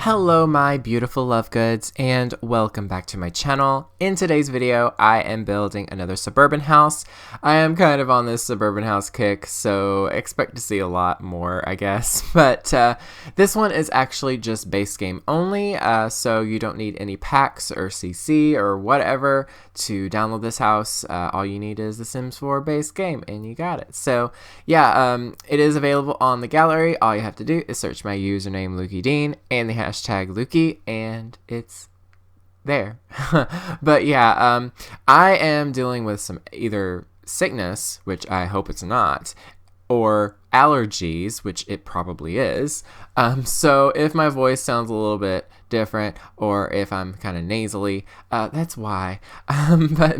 Hello my beautiful love goods and welcome back to my channel. In today's video I am building another suburban house. I am kind of on this suburban house kick, so expect to see a lot more I guess. But this one is actually just base game only, so you don't need any packs or CC or whatever to download this house. All you need is the Sims 4 base game and you got it. So yeah, it is available on the gallery. All you have to do is search my username lukeydean and the hashtag Lukey, and it's there. But yeah, I am dealing with some either sickness, which I hope it's not, or allergies, which it probably is. So if my voice sounds a little bit different, or if I'm kind of nasally, that's why. But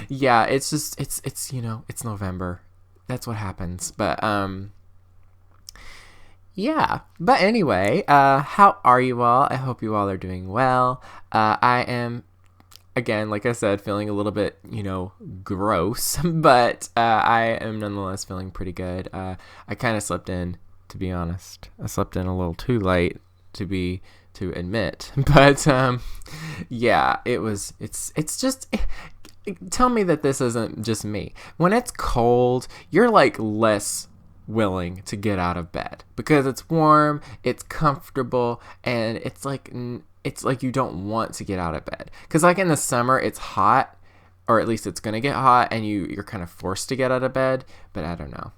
yeah, it's just it's you know, it's November. That's what happens. But yeah, but anyway, how are you all? I hope you all are doing well. I am, again, like I said, feeling a little bit, gross, but I am nonetheless feeling pretty good. I kind of slept in, to be honest. I slept in a little too late to admit, but yeah, it's just. Tell me that this isn't just me. When it's cold, you're like less willing to get out of bed because it's warm, it's comfortable, and it's like you don't want to get out of bed. Because like in the summer, it's hot, or at least it's gonna get hot, and you're kind of forced to get out of bed. But I don't know.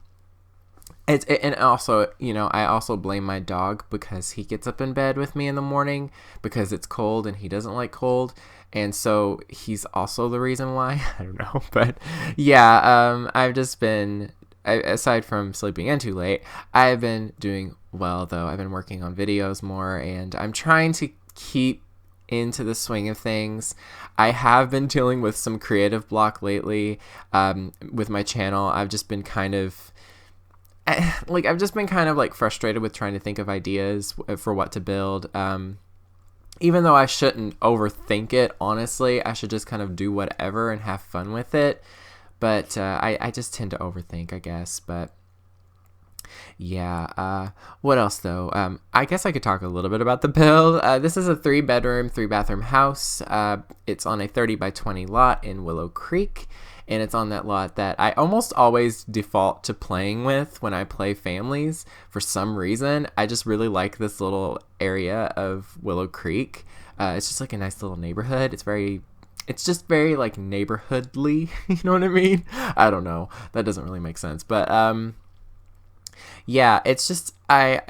And also, I also blame my dog because he gets up in bed with me in the morning because it's cold and he doesn't like cold. And so he's also the reason why. I don't know. But yeah, I've just been, aside from sleeping in too late, I've been doing well, though. I've been working on videos more, and I'm trying to keep into the swing of things. I have been dealing with some creative block lately with my channel. I've just been kind of frustrated with trying to think of ideas for what to build. Even though I shouldn't overthink it, honestly, I should just kind of do whatever and have fun with it. But I just tend to overthink, I guess. But yeah, what else though? I guess I could talk a little bit about the build. This is a 3-bedroom, 3-bathroom house. It's on a 30 by 20 lot in Willow Creek. And it's on that lot that I almost always default to playing with when I play families. For some reason, I just really like this little area of Willow Creek. It's just like a nice little neighborhood. It's just very like neighborhoodly. You know what I mean? I don't know. That doesn't really make sense. But yeah, it's just I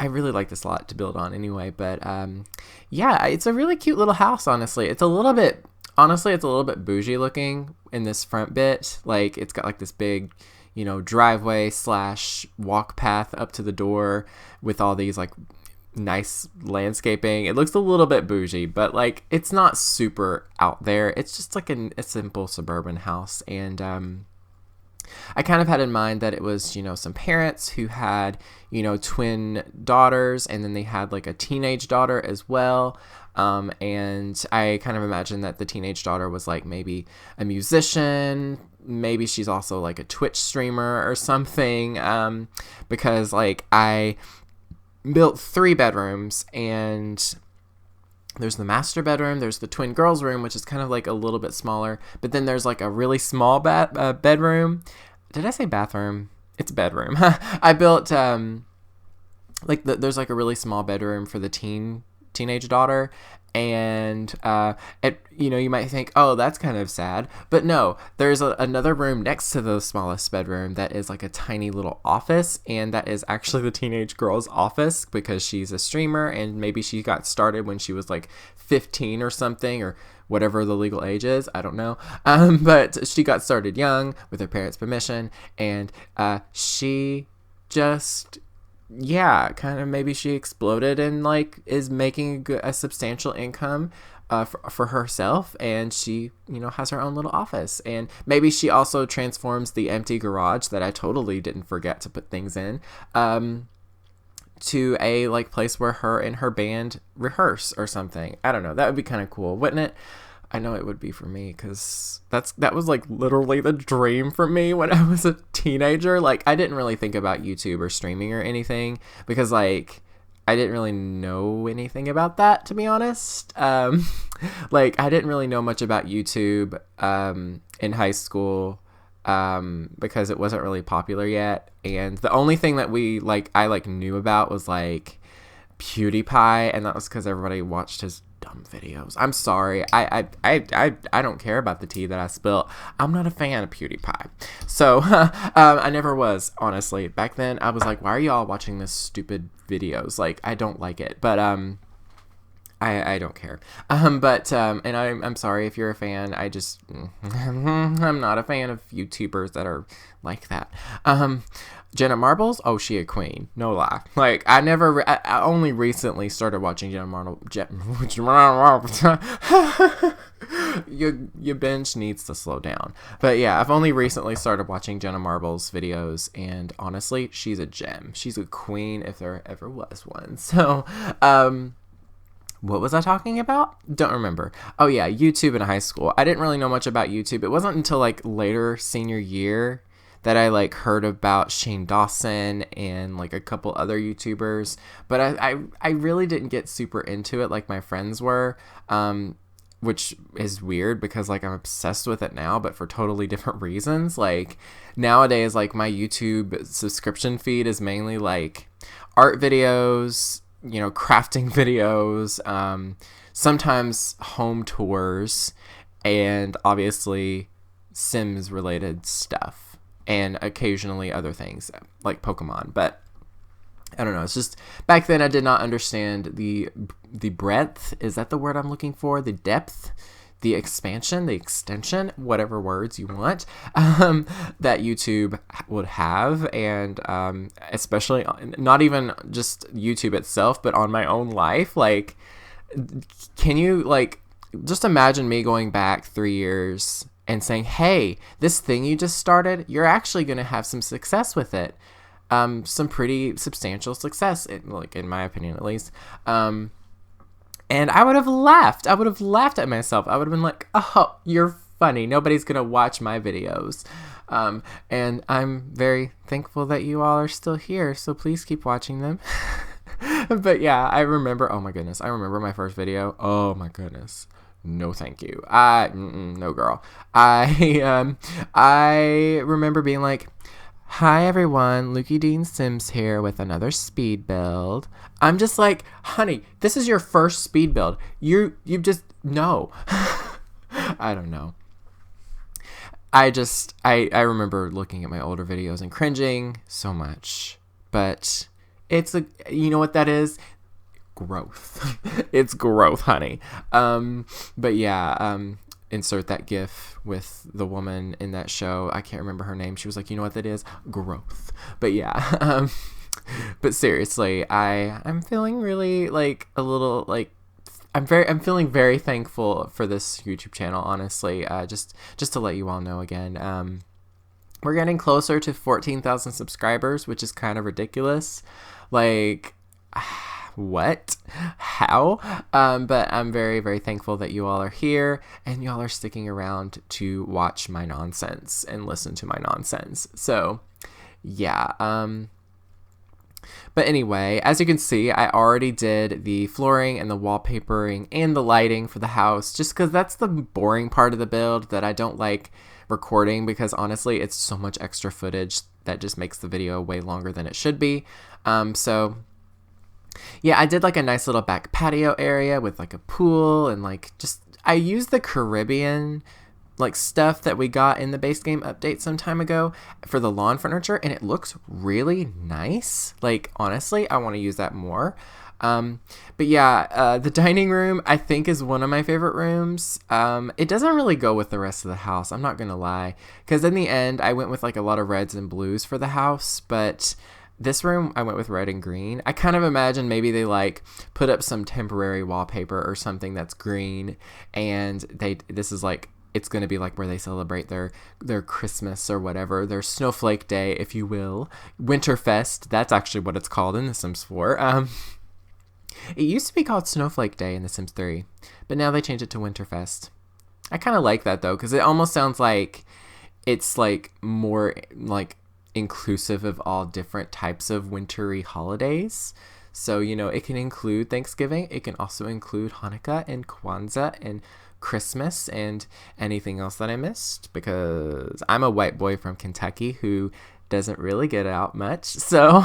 really like this lot to build on anyway. But yeah, it's a really cute little house. Honestly, it's a little bit bougie looking in this front bit. Like it's got like this big, driveway / walk path up to the door with all these like nice landscaping. It looks a little bit bougie, but like it's not super out there. It's just like a simple suburban house. And I kind of had in mind that it was, some parents who had, twin daughters, and then they had like a teenage daughter as well. And I kind of imagined that the teenage daughter was like maybe a musician, maybe she's also like a Twitch streamer or something, because like I built 3 bedrooms, and there's the master bedroom, there's the twin girls room, which is kind of like a little bit smaller, but then there's like a really small bedroom. Did I say bathroom? It's bedroom. I built there's like a really small bedroom for the teenage daughter, and you might think, oh, that's kind of sad, but no, there's another room next to the smallest bedroom that is like a tiny little office, and that is actually the teenage girl's office because she's a streamer, and maybe she got started when she was like 15 or something, or whatever the legal age is, I don't know, but she got started young with her parents' permission, and she just kind of maybe she exploded and like is making a substantial income for herself, and she has her own little office, and maybe she also transforms the empty garage that I totally didn't forget to put things in to a like place where her and her band rehearse or something. I don't know, that would be kind of cool, wouldn't it? I know it would be for me, because that was like literally the dream for me when I was a teenager. Like I didn't really think about YouTube or streaming or anything because like I didn't really know anything about that, to be honest. Like, I didn't really know much about YouTube in high school because it wasn't really popular yet. And the only thing that I knew about was like PewDiePie, and that was because everybody watched his dumb videos. I'm sorry. I don't care about the tea that I spilt. I'm not a fan of PewDiePie. So I never was, honestly. Back then I was like, why are y'all watching this stupid videos? Like, I don't like it. But I don't care. And I'm sorry if you're a fan. I'm not a fan of YouTubers that are like that. Jenna Marbles, oh, she a queen, no lie. Like, I only recently started watching Jenna Marbles. Your bench needs to slow down. But yeah, I've only recently started watching Jenna Marbles videos, and honestly, she's a gem. She's a queen if there ever was one. So, what was I talking about? Don't remember. Oh yeah, YouTube in high school. I didn't really know much about YouTube. It wasn't until like later senior year that I like heard about Shane Dawson and like a couple other YouTubers, but I really didn't get super into it like my friends were, which is weird because like I'm obsessed with it now, but for totally different reasons. Like nowadays, like my YouTube subscription feed is mainly like art videos, you know, crafting videos, sometimes home tours, and obviously Sims related stuff. And occasionally other things like Pokemon, but I don't know. It's just back then I did not understand the breadth. Is that the word I'm looking for? The depth, the expansion, the extension, whatever words you want, that YouTube would have, and especially not even just YouTube itself, but on my own life. Like, can you like just imagine me going back 3 years and saying, hey, this thing you just started, you're actually going to have some success with it. Some pretty substantial success, in my opinion, at least. And I would have laughed. I would have laughed at myself. I would have been like, oh, you're funny. Nobody's going to watch my videos. And I'm very thankful that you all are still here. So please keep watching them. But yeah, I remember, oh my goodness. I remember my first video. Oh my goodness. No, thank you. No, girl. I remember being like, hi everyone, lukeydean Sims here with another speed build. I'm just like, honey, this is your first speed build. You just, no. I don't know. I remember looking at my older videos and cringing so much, but you know what that is? Growth. It's growth, honey. But yeah, insert that gif with the woman in that show. I can't remember her name. She was like, you know what that is? Growth. But yeah, but seriously, I'm feeling really like a little like I'm feeling very thankful for this YouTube channel, honestly. Just to let you all know again, we're getting closer to 14,000 subscribers, which is kind of ridiculous. Like, what? How? But I'm very, very thankful that you all are here and y'all are sticking around to watch my nonsense and listen to my nonsense. So, yeah. But anyway, as you can see, I already did the flooring and the wallpapering and the lighting for the house, just because that's the boring part of the build that I don't like recording, because honestly, it's so much extra footage that just makes the video way longer than it should be. So yeah, I did like a nice little back patio area with like a pool and like just, I used the Caribbean like stuff that we got in the base game update some time ago for the lawn furniture, and it looks really nice. Like, honestly, I want to use that more. But yeah, the dining room I think is one of my favorite rooms. It doesn't really go with the rest of the house, I'm not gonna lie, because in the end I went with like a lot of reds and blues for the house, but this room I went with red and green. I kind of imagine maybe they like put up some temporary wallpaper or something that's green, and this is like, it's going to be like where they celebrate their Christmas or whatever, their Snowflake Day, if you will. Winterfest, that's actually what it's called in The Sims 4. It used to be called Snowflake Day in The Sims 3, but now they changed it to Winterfest. I kind of like that though, because it almost sounds like it's like more like inclusive of all different types of wintry holidays. So, you know, it can include Thanksgiving. It can also include Hanukkah and Kwanzaa and Christmas and anything else that I missed, because I'm a white boy from Kentucky who doesn't really get out much. So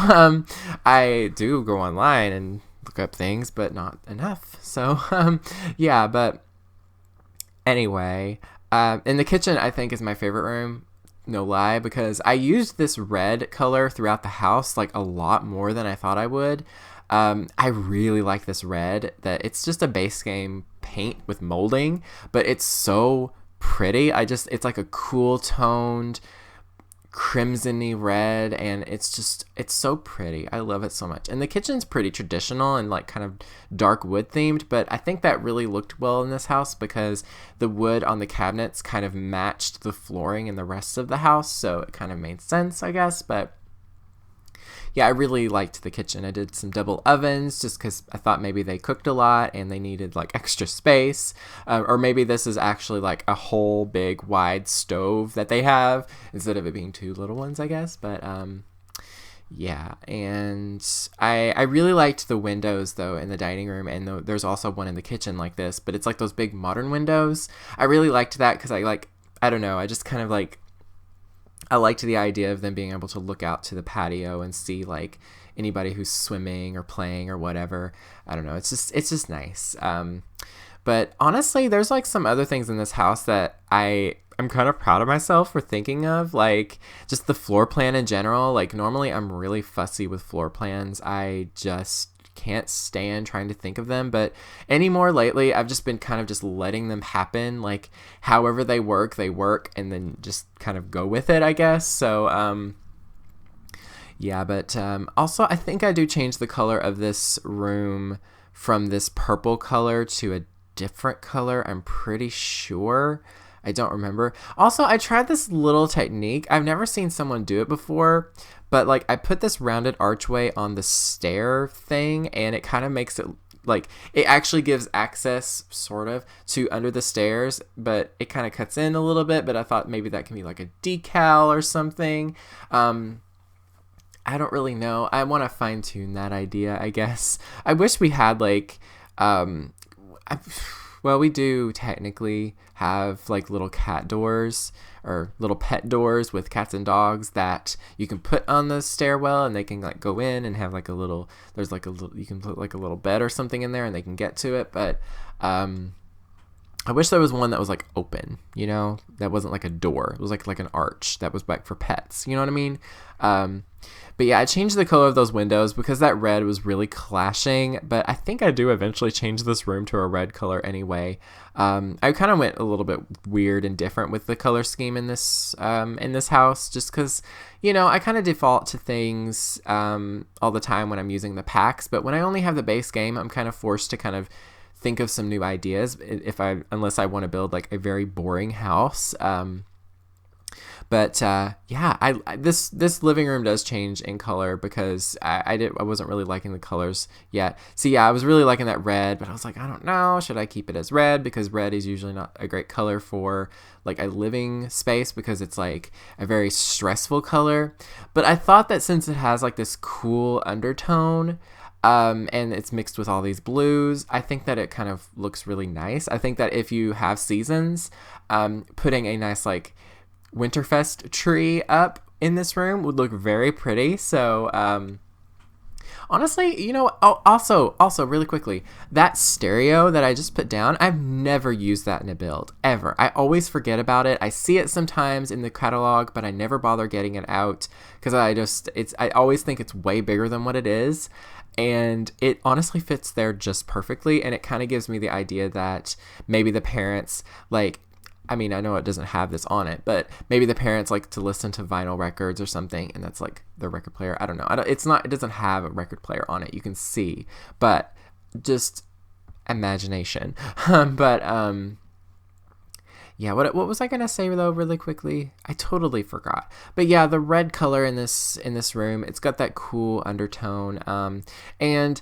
I do go online and look up things, but not enough. So yeah, but anyway, in the kitchen, I think is my favorite room. No lie, because I used this red color throughout the house like a lot more than I thought I would. I really like this red, that it's just a base game paint with molding, but it's so pretty. It's like a cool toned crimsony red, and it's so pretty. I love it so much. And the kitchen's pretty traditional and like kind of dark wood themed, but I think that really looked well in this house because the wood on the cabinets kind of matched the flooring in the rest of the house, so it kind of made sense, I guess. But yeah, I really liked the kitchen. I did some double ovens just because I thought maybe they cooked a lot and they needed like extra space. Or maybe this is actually like a whole big wide stove that they have instead of it being two little ones, I guess. But yeah, and I really liked the windows though in the dining room, and there's also one in the kitchen like this, but it's like those big modern windows. I really liked that because I don't know, I just kind of like, I liked the idea of them being able to look out to the patio and see like anybody who's swimming or playing or whatever. I don't know. It's just nice. But honestly, there's like some other things in this house that I'm kind of proud of myself for thinking of, like just the floor plan in general. Like normally I'm really fussy with floor plans. I just can't stand trying to think of them, but anymore lately I've just been kind of just letting them happen, like however they work, and then just kind of go with it, I guess. So yeah, but also I think I do change the color of this room from this purple color to a different color, I'm pretty sure. I don't remember. Also, I tried this little technique. I've never seen someone do it before, but like I put this rounded archway on the stair thing, and it kind of makes it like, it actually gives access sort of to under the stairs, but it kind of cuts in a little bit. But I thought maybe that can be like a decal or something. I don't really know. I want to fine tune that idea, I guess. I wish we had like, well, we do technically have like little cat doors or little pet doors with cats and dogs that you can put on the stairwell, and they can like go in and have like a little, there's like a little, you can put like a little bed or something in there and they can get to it. But I wish there was one that was like open, you know, that wasn't like a door. It was like an arch that was like for pets, you know what I mean? But yeah, I changed the color of those windows because that red was really clashing, but I think I do eventually change this room to a red color anyway. I kind of went a little bit weird and different with the color scheme in this house, just because, you know, I kind of default to things all the time when I'm using the packs, but when I only have the base game, I'm kind of forced to kind of think of some new ideas unless I want to build like a very boring house. But yeah, this living room does change in color because I wasn't really liking the colors yet. So yeah, I was really liking that red, but I was like, I don't know, should I keep it as red? Because red is usually not a great color for like a living space because it's like a very stressful color. But I thought that since it has like this cool undertone, and it's mixed with all these blues, I think that it kind of looks really nice. I think that if you have seasons, putting a nice like Winterfest tree up in this room would look very pretty. So honestly, you know, also really quickly, that stereo that I just put down, I've never used that in a build ever. I always forget about it. I see it sometimes in the catalog, but I never bother getting it out because I always think it's way bigger than what it is. And it honestly fits there just perfectly, and it kind of gives me the idea that maybe the parents, like, I mean, I know it doesn't have this on it, but maybe the parents like to listen to vinyl records or something, and that's like the record player. I don't know. It doesn't have a record player on it. You can see, but just imagination. But yeah, what was I gonna say though really quickly? I totally forgot. But yeah, the red color in this room, it's got that cool undertone. And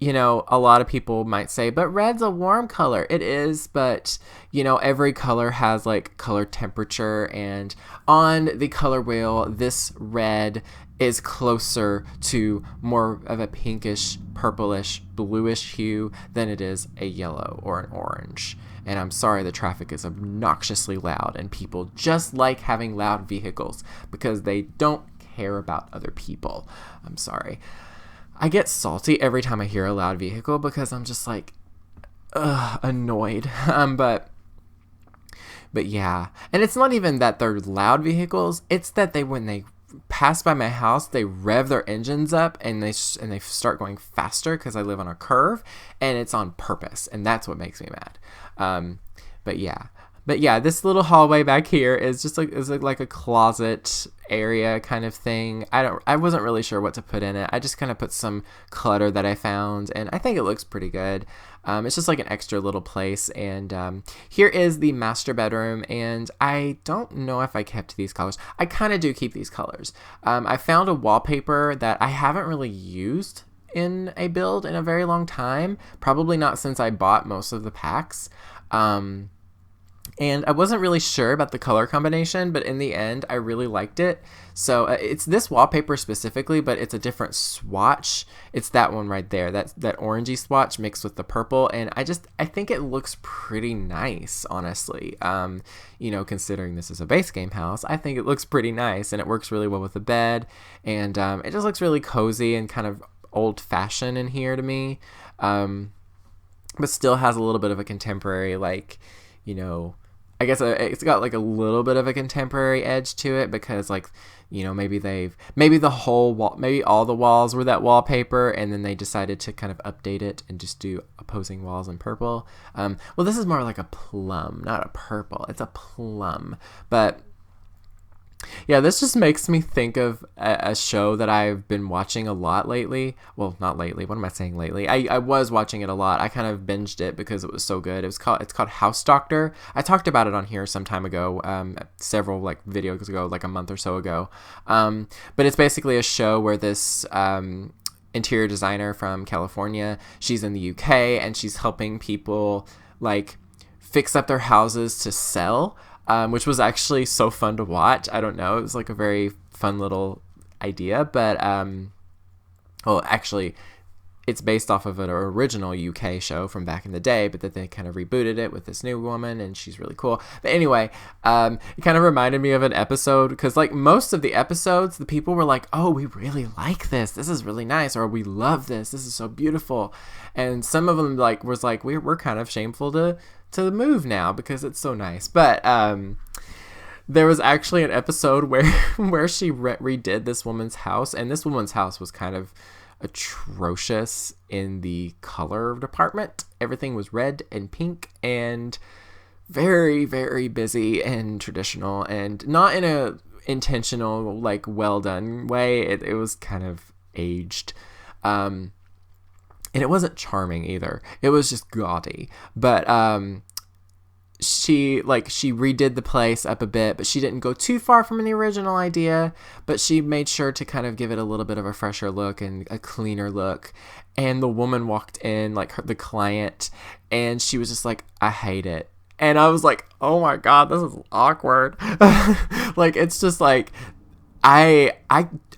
you know, a lot of people might say, but red's a warm color. It is, but, you know, every color has like color temperature. And on the color wheel, this red is closer to more of a pinkish, purplish, bluish hue than it is a yellow or an orange. And I'm sorry, the traffic is obnoxiously loud, and people just like having loud vehicles because they don't care about other people. I'm sorry. I get salty every time I hear a loud vehicle because I'm just like, annoyed. But yeah, and it's not even that they're loud vehicles. It's that when they pass by my house, they rev their engines up and they start going faster because I live on a curve, and it's on purpose, and that's what makes me mad. But yeah, this little hallway back here is just like a closet area kind of thing. I wasn't really sure what to put in it. I just kind of put some clutter that I found, and I think it looks pretty good. It's just like an extra little place. And here is the master bedroom, and I don't know if I kept these colors. I kind of do keep these colors. I found a wallpaper that I haven't really used in a build in a very long time, probably not since I bought most of the packs. And I wasn't really sure about the color combination, but in the end, I really liked it. So it's this wallpaper specifically, but it's a different swatch. It's that one right there, that orangey swatch mixed with the purple. And I think it looks pretty nice, honestly. You know, considering this is a base game house, I think it looks pretty nice, and it works really well with the bed. And it just looks really cozy and kind of old-fashioned in here to me. But still has a little bit of a contemporary, like, you know, I guess it's got like a little bit of a contemporary edge to it because, like, you know, maybe the whole wall, maybe all the walls were that wallpaper, and then they decided to kind of update it and just do opposing walls in purple. Well, this is more like a plum, not a purple. It's a plum. But yeah, this just makes me think of a show that I've been watching a lot lately. Well, not lately. What am I saying lately? I was watching it a lot. I kind of binged it because it was so good. It's called House Doctor. I talked about it on here some time ago, several like videos ago, like a month or so ago. But it's basically a show where this interior designer from California, she's in the UK, and she's helping people like fix up their houses to sell. Which was actually so fun to watch. I don't know. It was like a very fun little idea. But, well, actually, it's based off of an original UK show from back in the day, but that they kind of rebooted it with this new woman, and she's really cool. But anyway, it kind of reminded me of an episode because, like, most of the episodes, the people were like, oh, we really like this. This is really nice. Or we love this. This is so beautiful. And some of them, like, was like, we're kind of shameful to move now because it's so nice. But there was actually an episode where she redid this woman's house, and this woman's house was kind of atrocious in the color department. Everything was red and pink and very, very busy and traditional, and not in a intentional, like, well done way. It was kind of aged. And it wasn't charming either. It was just gaudy. But she redid the place up a bit, but she didn't go too far from the original idea. But she made sure to kind of give it a little bit of a fresher look and a cleaner look. And the woman walked in, like the client, and she was just like, I hate it. And I was like, oh my God, this is awkward. Like, it's just like, I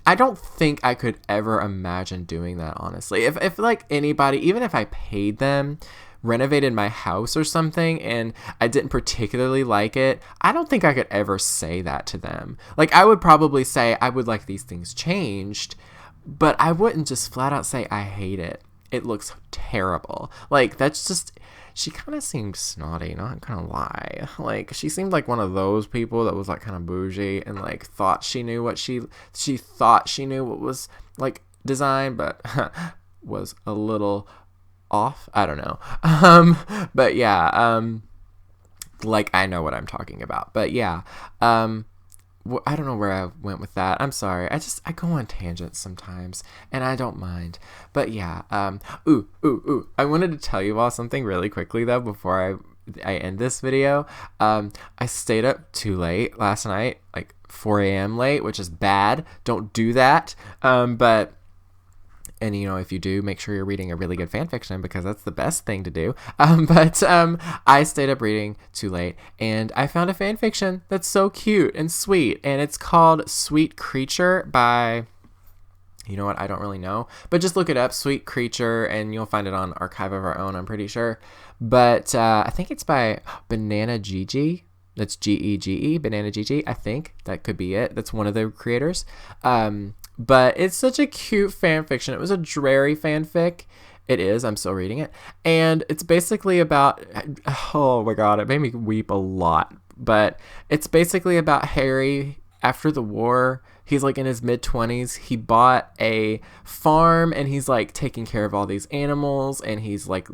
don't think I could ever imagine doing that, honestly. If like anybody, even if I paid them, renovated my house or something, and I didn't particularly like it, I don't think I could ever say that to them. Like, I would probably say I would like these things changed, but I wouldn't just flat out say I hate it. It looks terrible. Like, that's just... She kind of seemed snotty, not gonna lie. Like, she seemed like one of those people that was, like, kind of bougie and, like, thought she knew what she thought she knew what was, like, design, but was a little off. I don't know. But yeah, like, I know what I'm talking about. But yeah, I don't know where I went with that. I'm sorry. I go on tangents sometimes, and I don't mind. But yeah, I wanted to tell you all something really quickly though before I end this video. I stayed up too late last night, like 4 a.m. late, which is bad. Don't do that. But And, you know, if you do, make sure you're reading a really good fan fiction because that's the best thing to do. I stayed up reading too late and I found a fan fiction that's so cute and sweet. And it's called Sweet Creature by, you know what, I don't really know. But just look it up, Sweet Creature, and you'll find it on Archive of Our Own, I'm pretty sure. But I think it's by Banana Gigi. That's Gege, Banana Gigi. I think that could be it. That's one of the creators. But it's such a cute fan fiction. It was a dreary fanfic. It is. I'm still reading it. And it's basically about, oh my God, it made me weep a lot. But it's basically about Harry after the war. He's like in his mid-20s. He bought a farm and he's like taking care of all these animals and he's like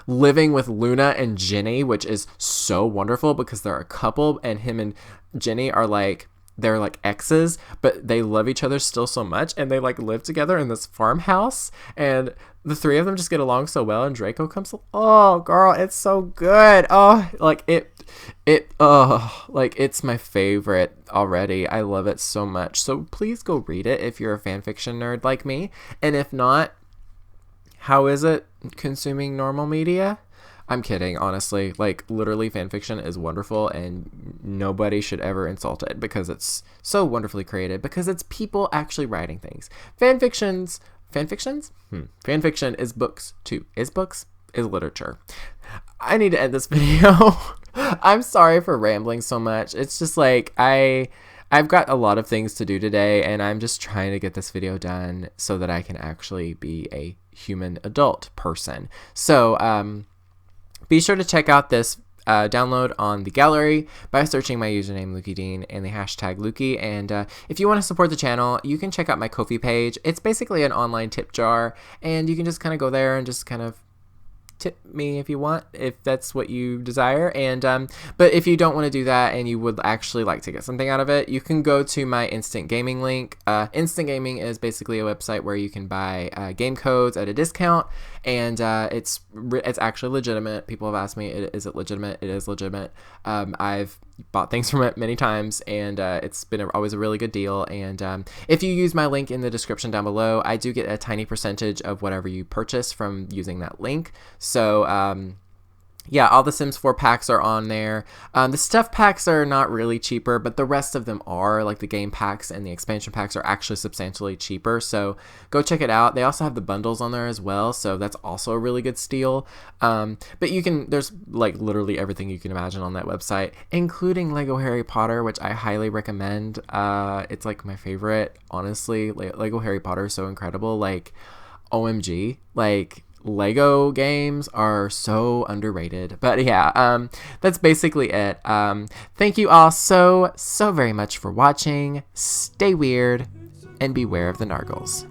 living with Luna and Jenny, which is so wonderful because they're a couple and him and Jenny are like, they're like exes, but they love each other still so much and they like live together in this farmhouse and the three of them just get along so well and Draco comes, oh girl, it's so good. Oh, like like it's my favorite already. I love it so much. So please go read it if you're a fanfiction nerd like me. And if not, how is it consuming normal media? I'm kidding, honestly. Like, literally, fanfiction is wonderful, and nobody should ever insult it because it's so wonderfully created, because it's people actually writing things. Fanfiction is books, too. Is literature. I need to end this video. I'm sorry for rambling so much. It's just like, I've got a lot of things to do today, and I'm just trying to get this video done so that I can actually be a human adult person. So, be sure to check out this download on the gallery by searching my username lukeydean and the hashtag Lukey. And if you want to support the channel, you can check out my Ko-fi page. It's basically an online tip jar, and you can just kind of go there and just kind of tip me if you want, if that's what you desire. And but if you don't want to do that and you would actually like to get something out of it, you can go to my Instant Gaming link. Instant Gaming is basically a website where you can buy game codes at a discount, and it's actually legitimate. People have asked me, is it legitimate? It is legitimate. I've bought things from it many times, and it's been always a really good deal. And if you use my link in the description down below, I do get a tiny percentage of whatever you purchase from using that link. So yeah, all the Sims 4 packs are on there. The stuff packs are not really cheaper, but the rest of them are, like the game packs and the expansion packs are actually substantially cheaper. So go check it out. They also have the bundles on there as well, so that's also a really good steal. But there's like literally everything you can imagine on that website, including Lego Harry Potter, which I highly recommend. It's like my favorite, honestly. Lego Harry Potter is so incredible. Like, OMG, like, Lego games are so underrated. But yeah, that's basically it. Thank you all so very much for watching. Stay weird and beware of the nargles.